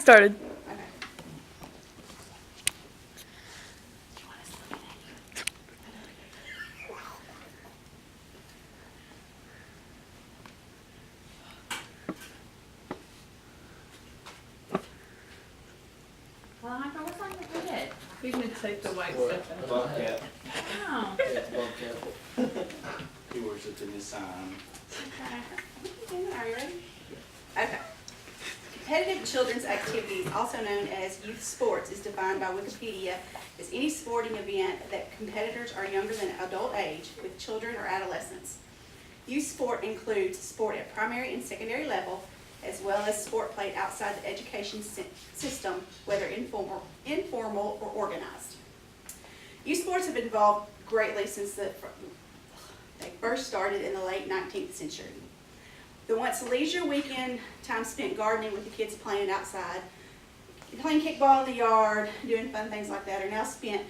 Started. Okay. Well, Michael, what's on your head? We can take the white stuff out. Bobcat. Oh, Yeah, Bobcat. He worships in his sign. okay. Are you ready? Okay. Competitive children's activities, also known as youth sports, is defined by Wikipedia as any sporting event that competitors are younger than adult age with children or adolescents. Youth sport includes sport at primary and secondary level, as well as sport played outside the education system, whether informal or organized. Youth sports have evolved greatly since they first started in the late 19th century. The once leisure weekend time spent gardening with the kids playing outside, playing kickball in the yard, doing fun things like that, are now spent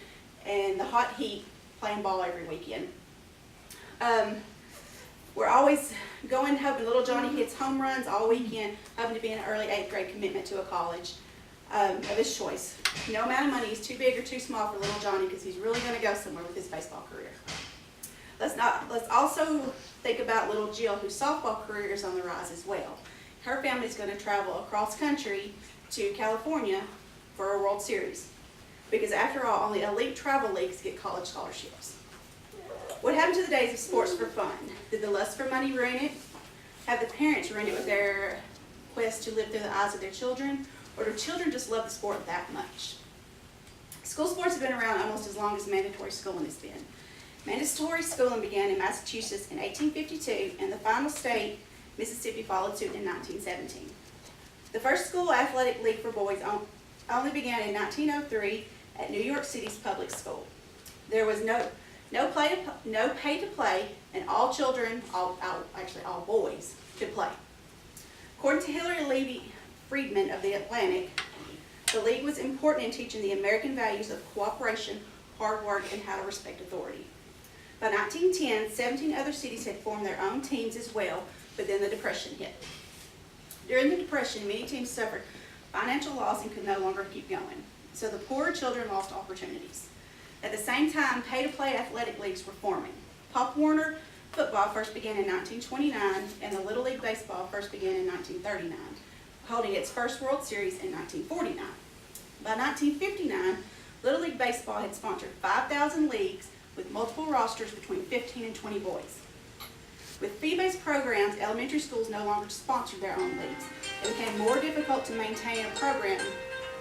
in the hot heat playing ball every weekend. We're always going, hoping little Johnny hits home runs all weekend, hoping to be in an early 8th grade commitment to a college of his choice. No amount of money is too big or too small for little Johnny because he's really going to go somewhere with his baseball career. Let's also think about little Jill, whose softball career is on the rise as well. Her family is going to travel across country to California for a World Series because, after all, only elite travel leagues get college scholarships. What happened to the days of sports for fun? Did the lust for money ruin it? Have the parents ruined it with their quest to live through the eyes of their children? Or do children just love the sport that much? School sports have been around almost as long as mandatory schooling has been. Mandatory schooling began in Massachusetts in 1852, and the final state, Mississippi, followed suit in 1917. The first school athletic league for boys only began in 1903 at New York City's public school. There was no pay to play, and all children, actually all boys, could play. According to Hillary Levy Friedman of The Atlantic, the league was important in teaching the American values of cooperation, hard work, and how to respect authority. By 1910, 17 other cities had formed their own teams as well, but then the Depression hit. During the Depression, many teams suffered financial loss and could no longer keep going, so the poorer children lost opportunities. At the same time, pay-to-play athletic leagues were forming. Pop Warner football first began in 1929, and the Little League baseball first began in 1939, holding its first World Series in 1949. By 1959, Little League baseball had sponsored 5,000 leagues with multiple rosters between 15 and 20 boys. With fee-based programs, elementary schools no longer sponsored their own leagues. It became more difficult to maintain a program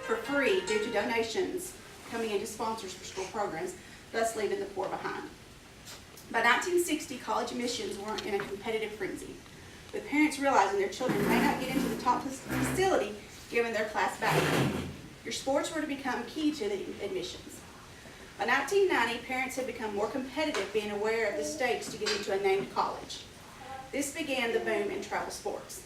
for free due to donations coming into sponsors for school programs, thus leaving the poor behind. By 1960, college admissions were in a competitive frenzy, with parents realizing their children may not get into the top facility given their class background. Your sports were to become key to the admissions. By 1990, parents had become more competitive, being aware of the stakes to get into a named college. This began the boom in travel sports.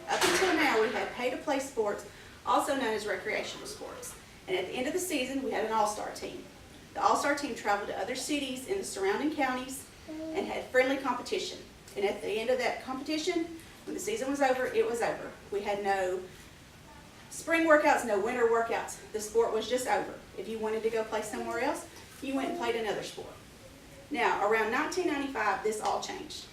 Up until now, we have pay-to-play sports, also known as recreational sports. And at the end of the season, we had an all-star team. The all-star team traveled to other cities in the surrounding counties and had friendly competition. And at the end of that competition, when the season was over, it was over. We had no spring workouts, no winter workouts. The sport was just over. If you wanted to go play somewhere else, you went and played another sport. Now, around 1995, this all changed.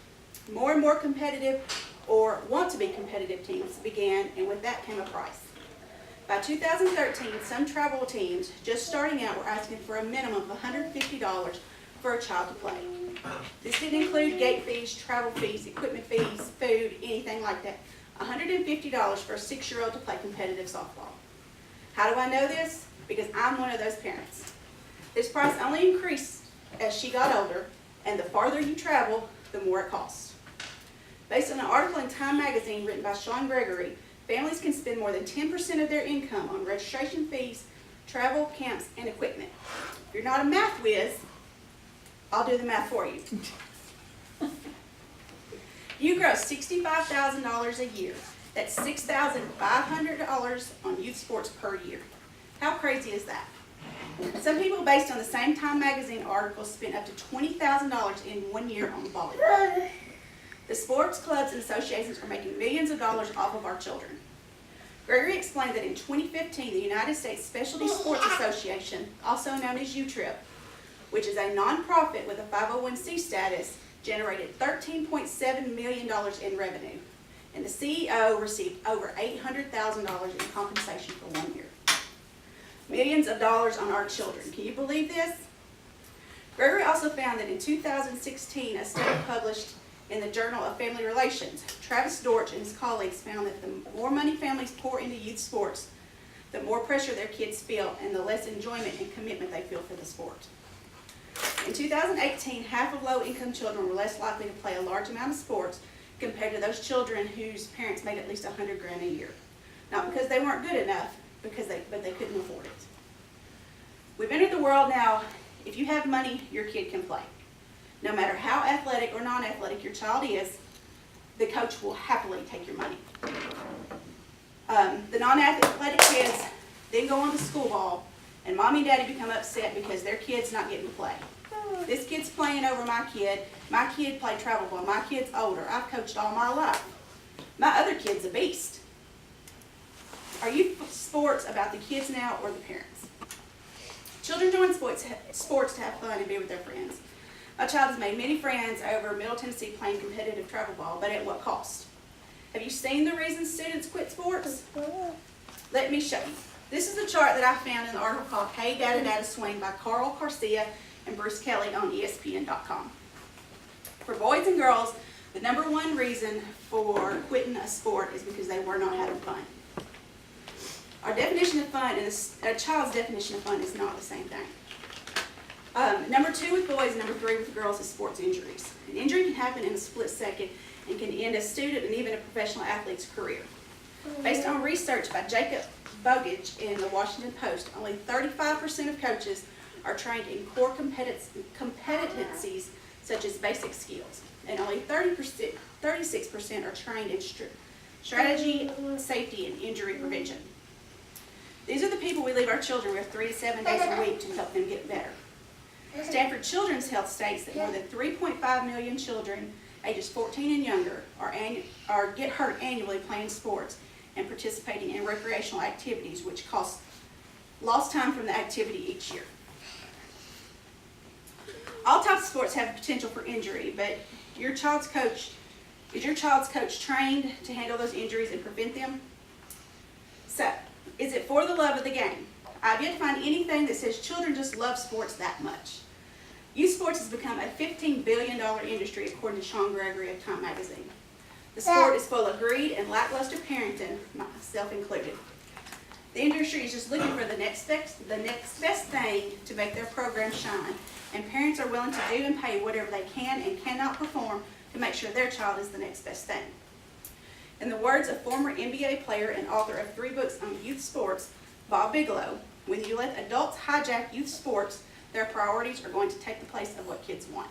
More and more competitive or want to be competitive teams began, and with that came a price. By 2013, some travel teams just starting out were asking for a minimum of $150 for a child to play. This didn't include gate fees, travel fees, equipment fees, food, anything like that. $150 for a 6-year-old to play competitive softball. How do I know this? Because I'm one of those parents. This price only increased as she got older, and the farther you travel, the more it costs. Based on an article in Time magazine written by Sean Gregory, families can spend more than 10% of their income on registration fees, travel, camps, and equipment. If you're not a math whiz, I'll do the math for you. You gross $65,000 a year. That's $6,500 on youth sports per year. How crazy is that? Some people, based on the same Time magazine article, spent up to $20,000 in 1 year on volleyball. The sports clubs and associations are making millions of dollars off of our children. Gregory explained that in 2015, the United States Specialty Sports Association, also known as UTRIP, which is a nonprofit with a 501c status, generated $13.7 million in revenue. And the CEO received over $800,000 in compensation for 1 year. Millions of dollars on our children. Can you believe this? Gregory also found that in 2016, a study published in the Journal of Family Relations, Travis Dortch and his colleagues found that the more money families pour into youth sports, the more pressure their kids feel and the less enjoyment and commitment they feel for the sport. In 2018, half of low-income children were less likely to play a large amount of sports compared to those children whose parents made at least $100,000 a year. Not because they weren't good enough, but they couldn't afford it. We've entered the world now, if you have money, your kid can play. No matter how athletic or non-athletic your child is, the coach will happily take your money. The non-athletic kids then go on to school ball, and mommy and daddy become upset because their kid's not getting to play. This kid's playing over my kid. My kid played travel ball. My kid's older. I've coached all my life. My other kid's a beast. Are youth sports about the kids now or the parents? Children join sports to have fun and be with their friends. My child has made many friends over Middle Tennessee playing competitive travel ball, but at what cost? Have you seen the reasons students quit sports? Let me show you. This is a chart that I found in an article called Hey Dada Dada Swing by Carl Garcia and Bruce Kelly on ESPN.com. For boys and girls, the number one reason for quitting a sport is because they were not having fun. Our definition of fun and a child's definition of fun is not the same thing. Number two with boys and number three with girls is sports injuries. An injury can happen in a split second and can end a student and even a professional athlete's career. Based on research by Jacob Bogage in the Washington Post, only 35% of coaches are trained in core competencies such as basic skills, and only 36% are trained in strategy, safety, and injury prevention. These are the people we leave our children with 3 to 7 days a week to help them get better. Stanford Children's Health states that more than 3.5 million children ages 14 and younger get hurt annually playing sports and participating in recreational activities, which cost lost time from the activity each year. All types of sports have the potential for injury, but is your child's coach trained to handle those injuries and prevent them? So, is it for the love of the game? I've yet to find anything that says children just love sports that much. Youth sports has become a $15 billion industry, according to Sean Gregory of Time magazine. The sport is full of greed and lackluster parenting, myself included. The industry is just looking for the next best thing to make their program shine, and parents are willing to do and pay whatever they can and cannot perform to make sure their child is the next best thing. In the words of former NBA player and author of 3 books on youth sports, Bob Bigelow, when you let adults hijack youth sports, their priorities are going to take the place of what kids want.